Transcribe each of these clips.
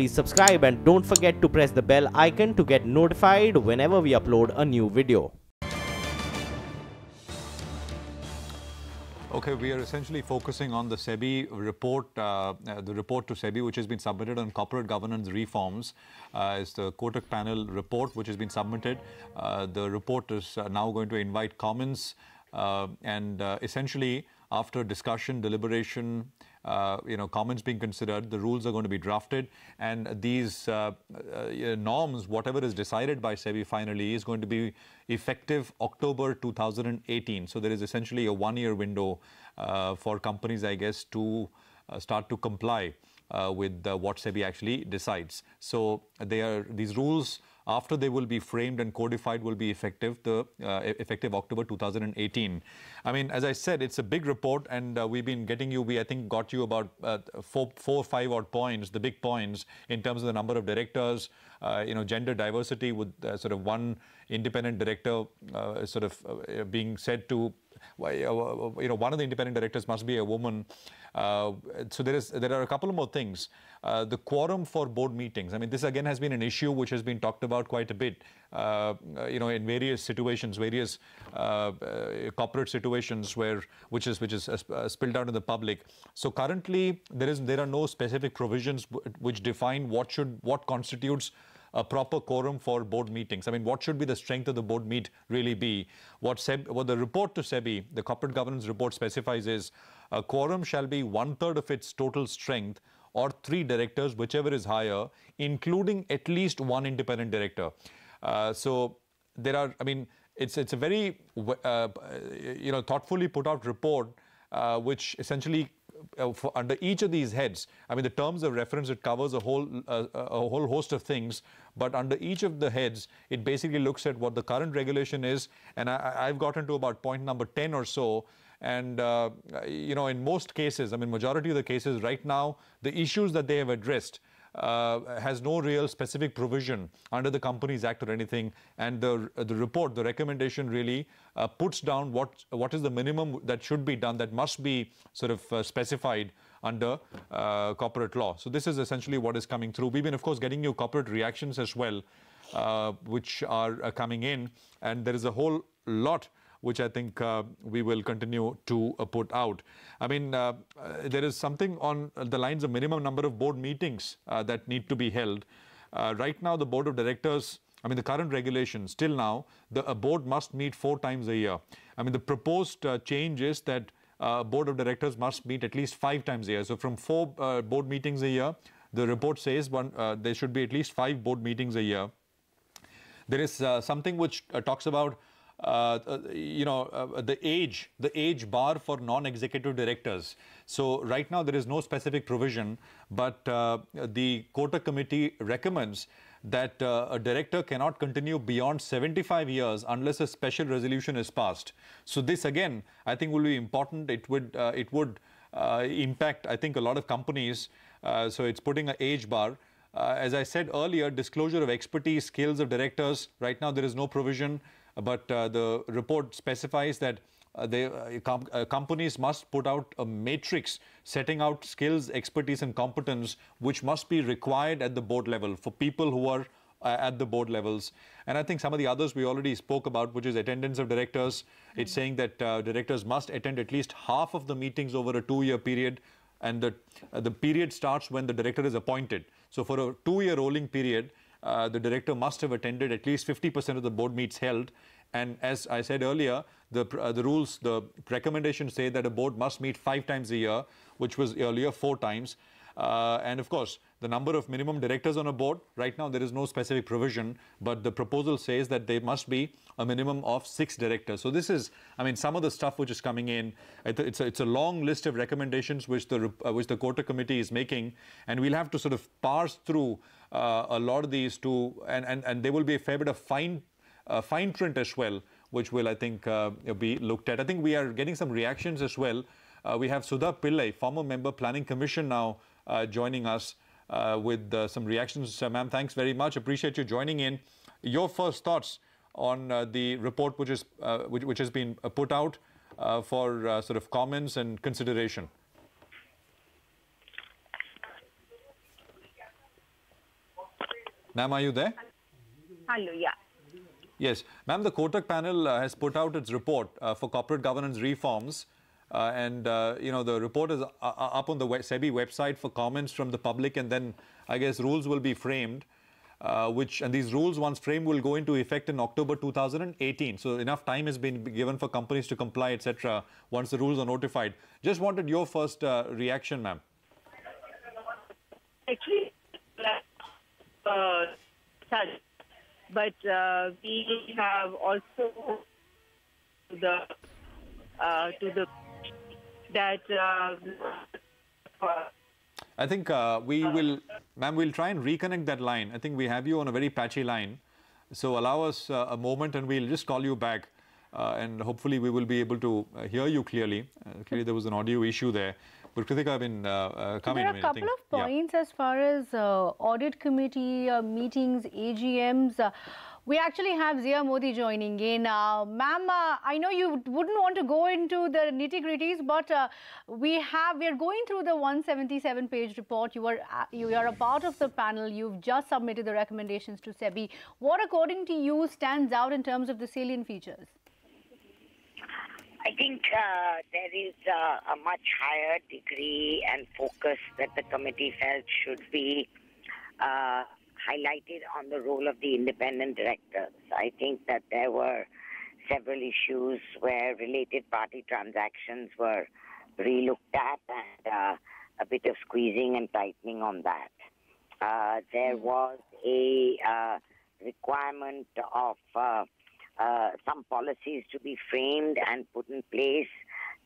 please subscribe and don't forget to press the bell icon to get notified whenever we upload a new video. Okay, we are essentially focusing on the SEBI report, the report to SEBI, which has been submitted on corporate governance reforms. It's the Kotak panel report, which has been submitted. The report is now going to invite comments, and essentially, after discussion, deliberation, comments being considered, the rules are going to be drafted, and these norms, whatever is decided by SEBI finally, is going to be effective October 2018. So there is essentially a one-year window for companies, I guess, to start to comply with what SEBI actually decides. So these rules, after they will be framed and codified, will be effective effective October 2018. I mean, as I said, it's a big report, and we've been getting you. I think got you about four or five odd points, the big points in terms of the number of directors, gender diversity, with sort of one independent director being said to, one of the independent directors must be a woman. So there are a couple of more things. The quorum for board meetings. I mean, this again has been an issue which has been talked about quite a bit, in various situations, various corporate situations which is spilled out in the public. So currently there are no specific provisions which define what constitutes a proper quorum for board meetings. I mean, what should be the strength of the board meet really be? What the report to SEBI, the corporate governance report, specifies is a quorum shall be 1/3 of its total strength, or 3 directors, whichever is higher, including at least 1 independent director. So there are, I mean, it's a very thoughtfully put out report, which essentially under each of these heads, I mean, the terms of reference, it covers a whole host of things, but under each of the heads, it basically looks at what the current regulation is, and I've gotten to about point number 10 or so. And, in most cases, I mean, majority of the cases right now, the issues that they have addressed has no real specific provision under the Companies Act or anything. And the report, the recommendation really puts down what is the minimum that should be done, that must be sort of specified under corporate law. So this is essentially what is coming through. We've been, of course, getting you corporate reactions as well, which are coming in. And there is a whole lot which I think we will continue to put out. I mean, there is something on the lines of minimum number of board meetings that need to be held. Right now, the board of directors, I mean, the current regulation, still now, a board must meet 4 times a year. I mean, the proposed change is that board of directors must meet at least 5 times a year. So from 4 board meetings a year, the report says there should be at least 5 board meetings a year. There is something which talks about the age bar for non-executive directors. So right now there is no specific provision, but the Kotak Committee recommends that a director cannot continue beyond 75 years unless a special resolution is passed. So this again, I think, will be important. It would impact, I think, a lot of companies. So it's putting an age bar. As I said earlier, disclosure of expertise, skills of directors. Right now there is no provision. But the report specifies that companies must put out a matrix setting out skills, expertise, and competence which must be required at the board level for people who are at the board levels. And I think some of the others we already spoke about, which is attendance of directors. It's saying that directors must attend at least half of the meetings over a 2-year period, and the period starts when the director is appointed. So for a 2-year rolling period, the director must have attended at least 50% of the board meets held. And as I said earlier, the rules, the recommendations say that a board must meet 5 times a year, which was earlier 4 times. And of course, the number of minimum directors on a board, right now there is no specific provision, but the proposal says that there must be a minimum of 6 directors. So this is, I mean, some of the stuff which is coming in. It's a long list of recommendations which the Kotak Committee is making, and we'll have to sort of parse through a lot of these and there will be a fair bit of fine print as well, which will, I think, be looked at. I think we are getting some reactions as well. We have Sudha Pillai, former member, Planning Commission, now joining us with some reactions. Ma'am, thanks very much. Appreciate you joining in. Your first thoughts on the report which has been put out for sort of comments and consideration. Ma'am, are you there? Hello, yeah. Yes. Ma'am, the Kotak panel has put out its report for corporate governance reforms. The report is up on the SEBI website for comments from the public, and then I guess rules will be framed, and these rules, once framed, will go into effect in October 2018. So enough time has been given for companies to comply, etc. once the rules are notified. Just wanted your first reaction, ma'am. Actually, but we have also I think ma'am, we'll try and reconnect that line. I think we have you on a very patchy line. So allow us a moment and we'll just call you back. And hopefully we will be able to hear you clearly. Clearly there was an audio issue there. But Kritika, there are a couple of points as far as audit committee meetings, AGMs. We actually have Zia Modi joining in. Ma'am, I know you wouldn't want to go into the nitty-gritties, but we are going through the 177-page report. You are a part of the panel. You've just submitted the recommendations to SEBI. What, according to you, stands out in terms of the salient features? I think there is a much higher degree and focus that the committee felt should be highlighted on the role of the independent directors. I think that there were several issues where related party transactions were relooked at and a bit of squeezing and tightening on that. There was a requirement of some policies to be framed and put in place,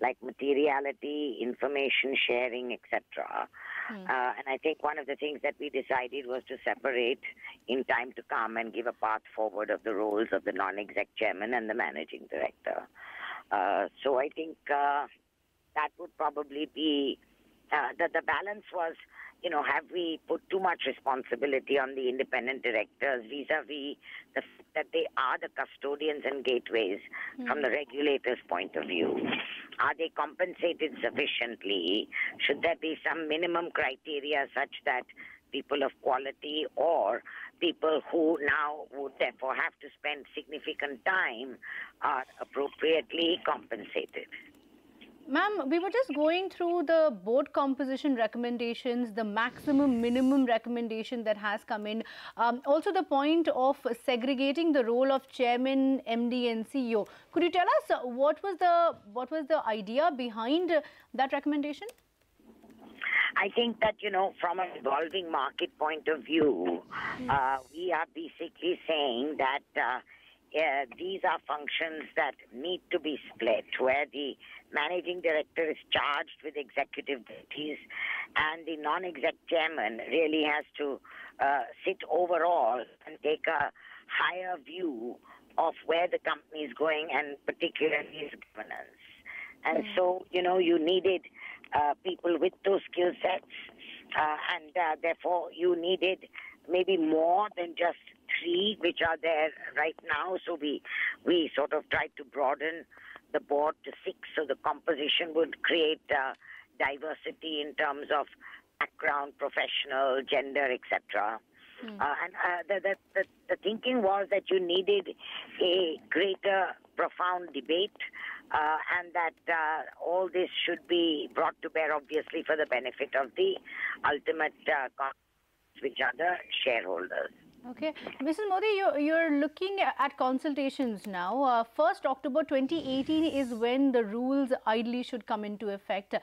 like materiality, information sharing, etc. And I think one of the things that we decided was to separate in time to come and give a path forward of the roles of the non-exec chairman and the managing director. So I think that would probably be, the balance was, have we put too much responsibility on the independent directors vis-a-vis the fact that they are the custodians and gateways from the regulator's point of view? Are they compensated sufficiently? Should there be some minimum criteria such that people of quality or people who now would therefore have to spend significant time are appropriately compensated? Ma'am, we were just going through the board composition recommendations, the maximum minimum recommendation that has come in. Also the point of segregating the role of chairman, MD and CEO. Could you tell us what was the idea behind that recommendation? I think that, from an evolving market point of view, we are basically saying that these are functions that need to be split, where the managing director is charged with executive duties and the non-exec chairman really has to sit overall and take a higher view of where the company is going and particularly its governance. And so, you needed people with those skill sets and therefore you needed maybe more than just 3 which are there right now. So we sort of tried to broaden the board to 6, so the composition would create diversity in terms of background, professional, gender, etc. The thinking was that you needed a greater, profound debate and that all this should be brought to bear, obviously, for the benefit of the ultimate which are the shareholders. Okay. Mrs. Modi, you're looking at consultations now. 1st October 2018 is when the rules ideally should come into effect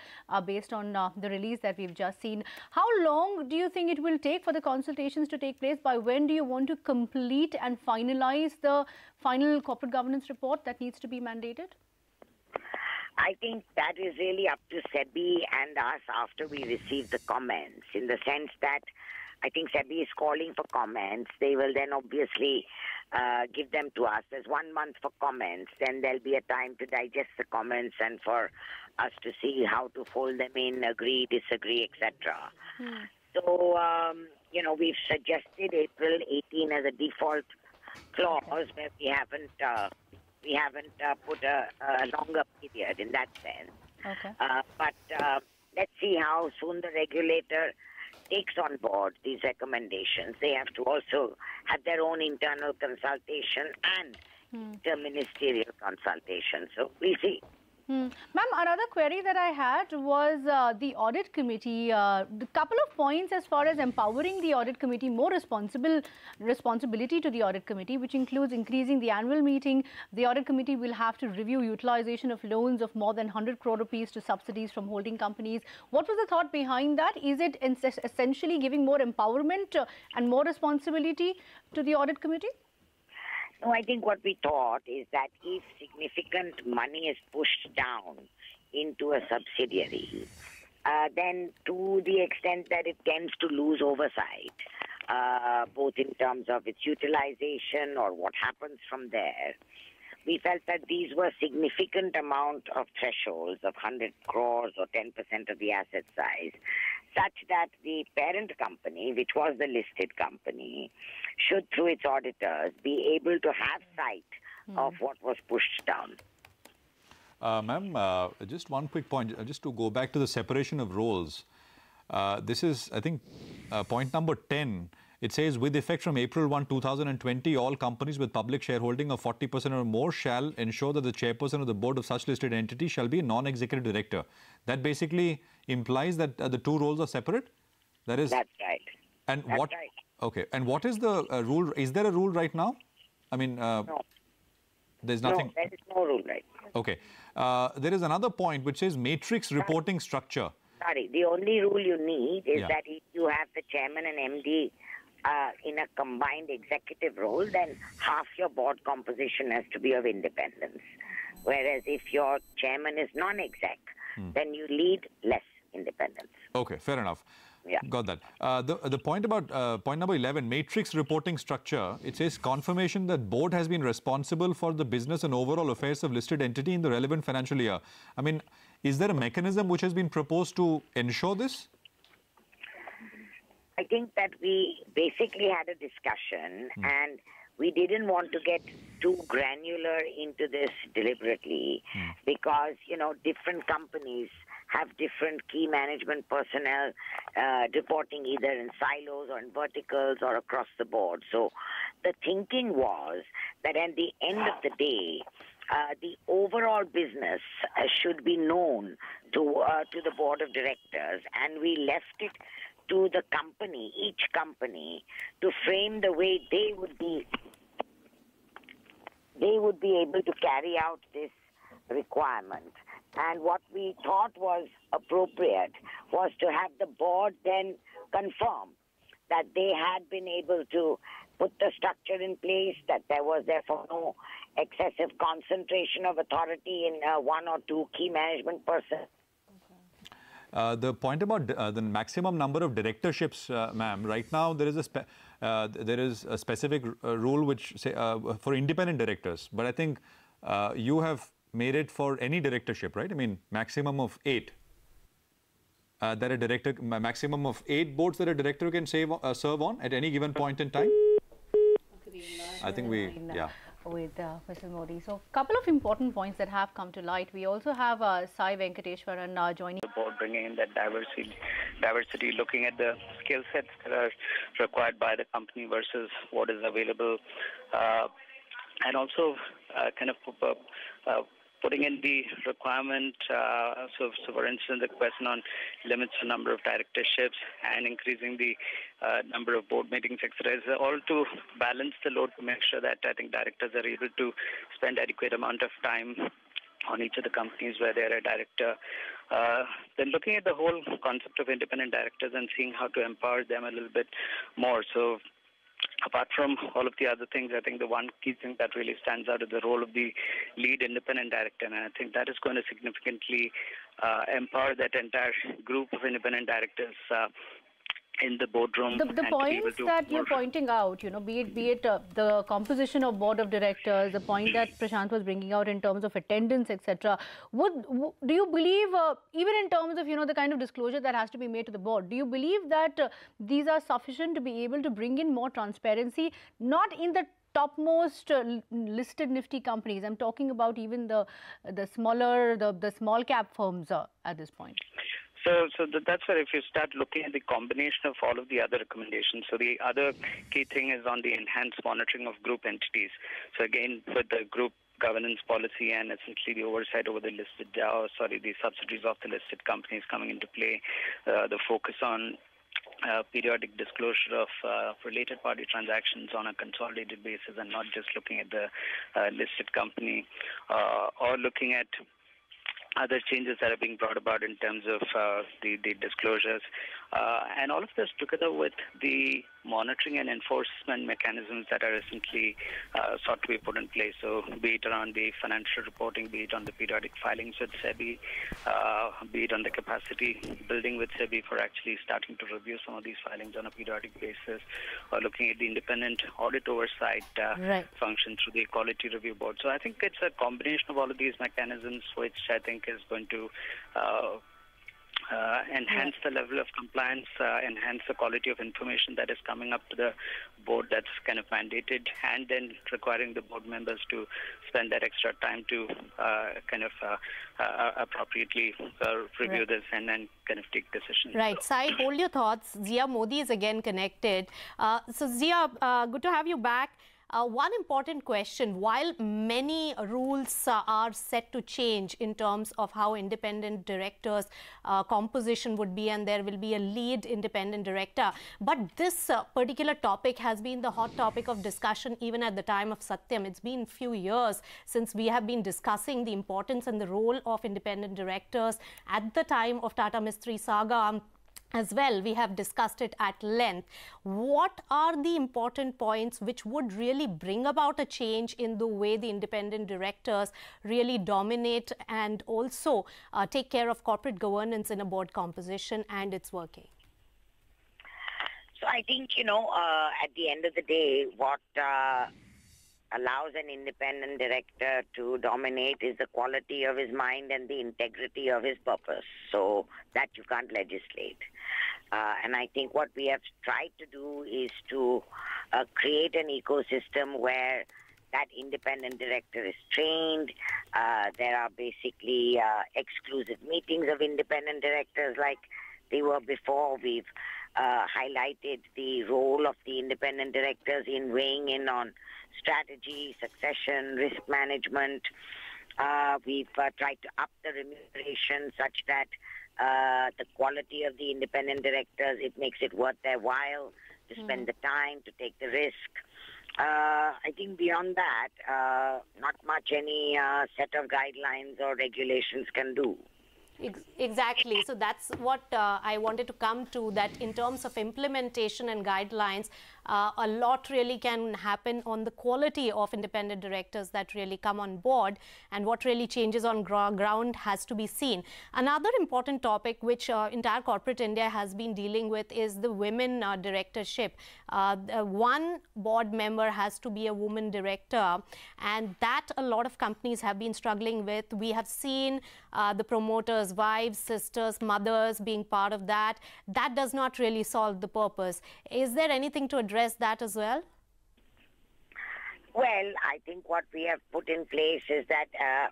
based on the release that we've just seen. How long do you think it will take for the consultations to take place? By when do you want to complete and finalize the final corporate governance report that needs to be mandated? I think that is really up to SEBI and us after we receive the comments, in the sense that I think SEBI is calling for comments. They will then obviously give them to us. There's 1 month for comments. Then there'll be a time to digest the comments and for us to see how to fold them in, agree, disagree, etc. So, we've suggested April 18 as a default clause where we haven't put a longer period in that sense. Okay. But let's see how soon the regulator takes on board these recommendations, they have to also have their own internal consultation and interministerial consultation. So we'll see. Ma'am, another query that I had was the audit committee. The couple of points as far as empowering the audit committee, more responsibility to the audit committee, which includes increasing the annual meeting. The audit committee will have to review utilization of loans of more than 100 crore rupees to subsidies from holding companies. What was the thought behind that? Is it essentially giving more empowerment and more responsibility to the audit committee? No, I think what we thought is that if significant money is pushed down into a subsidiary, then to the extent that it tends to lose oversight, both in terms of its utilization or what happens from there, we felt that these were significant amount of thresholds of 100 crores or 10% of the asset size, such that the parent company, which was the listed company, should, through its auditors, be able to have sight of what was pushed down. Ma'am, just one quick point, just to go back to the separation of roles. This is, I think, point number 10. It says, with effect from April 1, 2020, all companies with public shareholding of 40% or more shall ensure that the chairperson of the board of such listed entity shall be a non-executive director. That basically implies that the two roles are separate? That is... That's right. And that's what... Right. Okay. And what is the rule? Is there a rule right now? I mean... no. There's nothing... No, there is no rule right now. Okay. There is another point which says matrix reporting structure. Sorry. The only rule you need is that if you have the chairman and MD in a combined executive role, then half your board composition has to be of independence. Whereas if your chairman is non-exec, then you lead less independence. Okay, fair enough. Yeah. Got that. The point about point number 11, matrix reporting structure, it says confirmation that board has been responsible for the business and overall affairs of listed entity in the relevant financial year. I mean, is there a mechanism which has been proposed to ensure this? I think that we basically had a discussion and we didn't want to get too granular into this deliberately because, you know, different companies have different key management personnel reporting either in silos or in verticals or across the board. So the thinking was that at the end of the day, the overall business should be known to the board of directors, and we left it to the company, each company, to frame the way they would be able to carry out this requirement. And what we thought was appropriate was to have the board then confirm that they had been able to put the structure in place, that there was therefore no excessive concentration of authority in one or two key management persons. The point about the maximum number of directorships, ma'am, right now there is a specific rule which say for independent directors, but I think you have made it for any directorship, right? I mean, maximum of 8. That a director, maximum of 8 boards that a director can serve on at any given point in time. I think with Mrs. Modi. So, a couple of important points that have come to light. We also have Sai Venkateshwaran joining the board, bringing in that diversity, looking at the skill sets that are required by the company versus what is available, and also kind of putting in the requirement, so for instance, the question on limits the number of directorships and increasing the number of board meetings, etc., is all to balance the load to make sure that I think directors are able to spend adequate amount of time on each of the companies where they're a director. Then looking at the whole concept of independent directors and seeing how to empower them a little bit more. So apart from all of the other things, I think the one key thing that really stands out is the role of the lead independent director, and I think that is going to significantly empower that entire group of independent directors in the boardroom. The points that you're pointing out, you know, be it the composition of board of directors, the point that Prashant was bringing out in terms of attendance, etc. Do you believe, even in terms of, you know, the kind of disclosure that has to be made to the board, do you believe that these are sufficient to be able to bring in more transparency, not in the topmost listed nifty companies? I'm talking about even the smaller, the small cap firms at this point. That's where if you start looking at the combination of all of the other recommendations, so the other key thing is on the enhanced monitoring of group entities. So again, with the group governance policy and essentially the oversight over the the subsidiaries of the listed companies coming into play, the focus on periodic disclosure of related party transactions on a consolidated basis and not just looking at the listed company or looking at other changes that are being brought about in terms of the disclosures. And all of this together with the monitoring and enforcement mechanisms that are essentially sought to be put in place. So be it around the financial reporting, be it on the periodic filings with SEBI, be it on the capacity building with SEBI for actually starting to review some of these filings on a periodic basis, or looking at the independent audit oversight function through the Quality Review Board. So I think it's a combination of all of these mechanisms which I think is going to enhance the level of compliance, enhance the quality of information that is coming up to the board that's kind of mandated, and then requiring the board members to spend that extra time to appropriately review this and then kind of take decisions. Right. Sai, hold your thoughts. Zia Modi is again connected. So Zia, good to have you back. One important question, while many rules are set to change in terms of how independent directors' composition would be, and there will be a lead independent director, but this particular topic has been the hot topic of discussion even at the time of Satyam. It's been a few years since we have been discussing the importance and the role of independent directors. At the time of Tata Mistry saga, as well, we have discussed it at length. What are the important points which would really bring about a change in the way the independent directors really dominate and also take care of corporate governance in a board composition and its working? So I think, at the end of the day, what allows an independent director to dominate is the quality of his mind and the integrity of his purpose. So that you can't legislate. And I think what we have tried to do is to create an ecosystem where that independent director is trained. There are basically exclusive meetings of independent directors like they were before. We've highlighted the role of the independent directors in weighing in on strategy, succession, risk management. We've tried to up the remuneration such that the quality of the independent directors, it makes it worth their while to spend the time, to take the risk. I think beyond that, not much any set of guidelines or regulations can do. Exactly. So that's what I wanted to come to, that in terms of implementation and guidelines, a lot really can happen on the quality of independent directors that really come on board, and what really changes on ground has to be seen. Another important topic which entire corporate India has been dealing with is the women directorship. One board member has to be a woman director, and that a lot of companies have been struggling with. We have seen the promoters, wives, sisters, mothers being part of that. That does not really solve the purpose. Is there anything to address that as well? Well, I think what we have put in place is that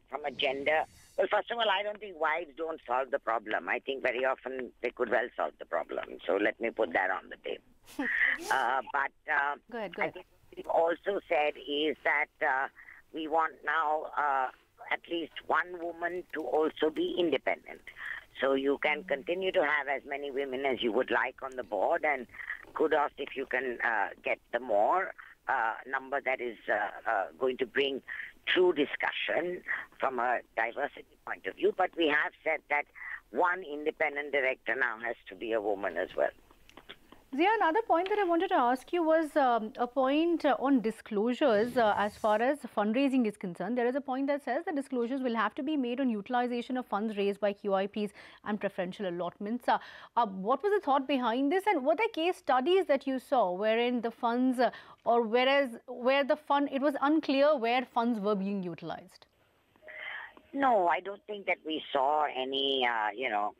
from a gender... Well, first of all, I don't think wives don't solve the problem. I think very often they could well solve the problem. So let me put that on the table. Go ahead. I think what we've also said is that we want now at least one woman to also be independent. So you can continue to have as many women as you would like on the board, and kudos if you can get the more number that is going to bring true discussion from a diversity point of view. But we have said that one independent director now has to be a woman as well. Zia, another point that I wanted to ask you was a point on disclosures as far as fundraising is concerned. There is a point that says that disclosures will have to be made on utilization of funds raised by QIPs and preferential allotments. What was the thought behind this, and were there case studies that you saw wherein the funds or where the fund, it was unclear where funds were being utilized? No, I don't think that we saw any,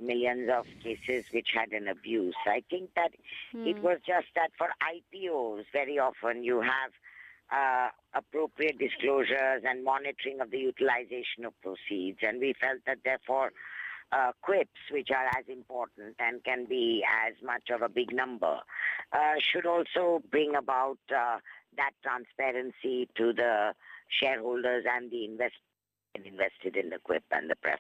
millions of cases which had an abuse. I think that it was just that for IPOs, very often you have appropriate disclosures and monitoring of the utilization of proceeds. And we felt that, therefore, quips, which are as important and can be as much of a big number, should also bring about that transparency to the shareholders and the invested in the quip and the pref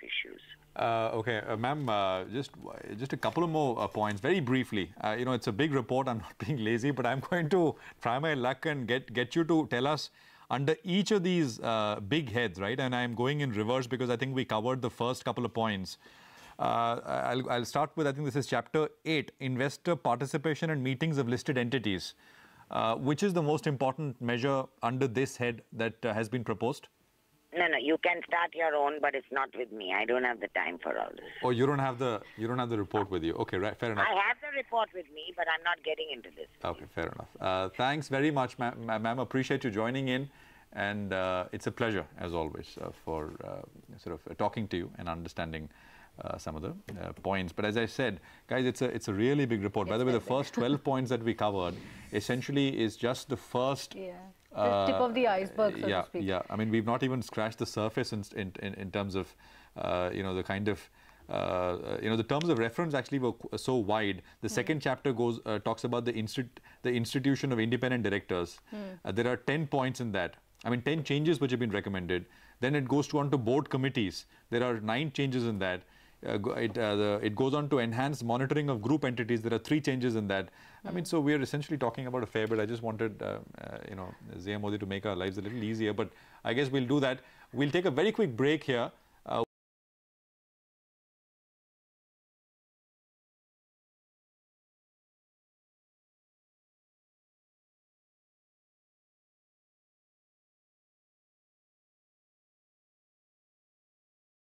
issues. Okay, ma'am, just a couple of more points, very briefly. You know, it's a big report. I'm not being lazy, but I'm going to try my luck and get you to tell us under each of these big heads, right? And I'm going in reverse because I think we covered the first couple of points. I'll start with, I think this is Chapter 8, Investor Participation and Meetings of Listed Entities. Which is the most important measure under this head that has been proposed? No, you can start your own, but it's not with me. I don't have the time for all this. Oh, you don't have the report with you. Okay, right, fair enough. I have the report with me, but I'm not getting into this. Okay, fair enough. Thanks very much, ma'am. Appreciate you joining in, and it's a pleasure as always for sort of talking to you and understanding some of the points. But as I said, guys, it's a really big report. By the way, the first 12 points that we covered essentially is just the first. Yeah. The tip of the iceberg, so to speak. Yeah, I mean, we've not even scratched the surface in terms of, you know, the kind of, you know, the terms of reference actually were so wide. The second chapter talks about the institution of independent directors. There are 10 points in that. I mean, 10 changes which have been recommended. Then it goes on to board committees. There are 9 changes in that. It goes on to enhance monitoring of group entities. There are 3 changes in that. I mean, so we are essentially talking about a fair bit. I just wanted, you know, Zia Modi to make our lives a little easier, but I guess we'll do that. We'll take a very quick break here.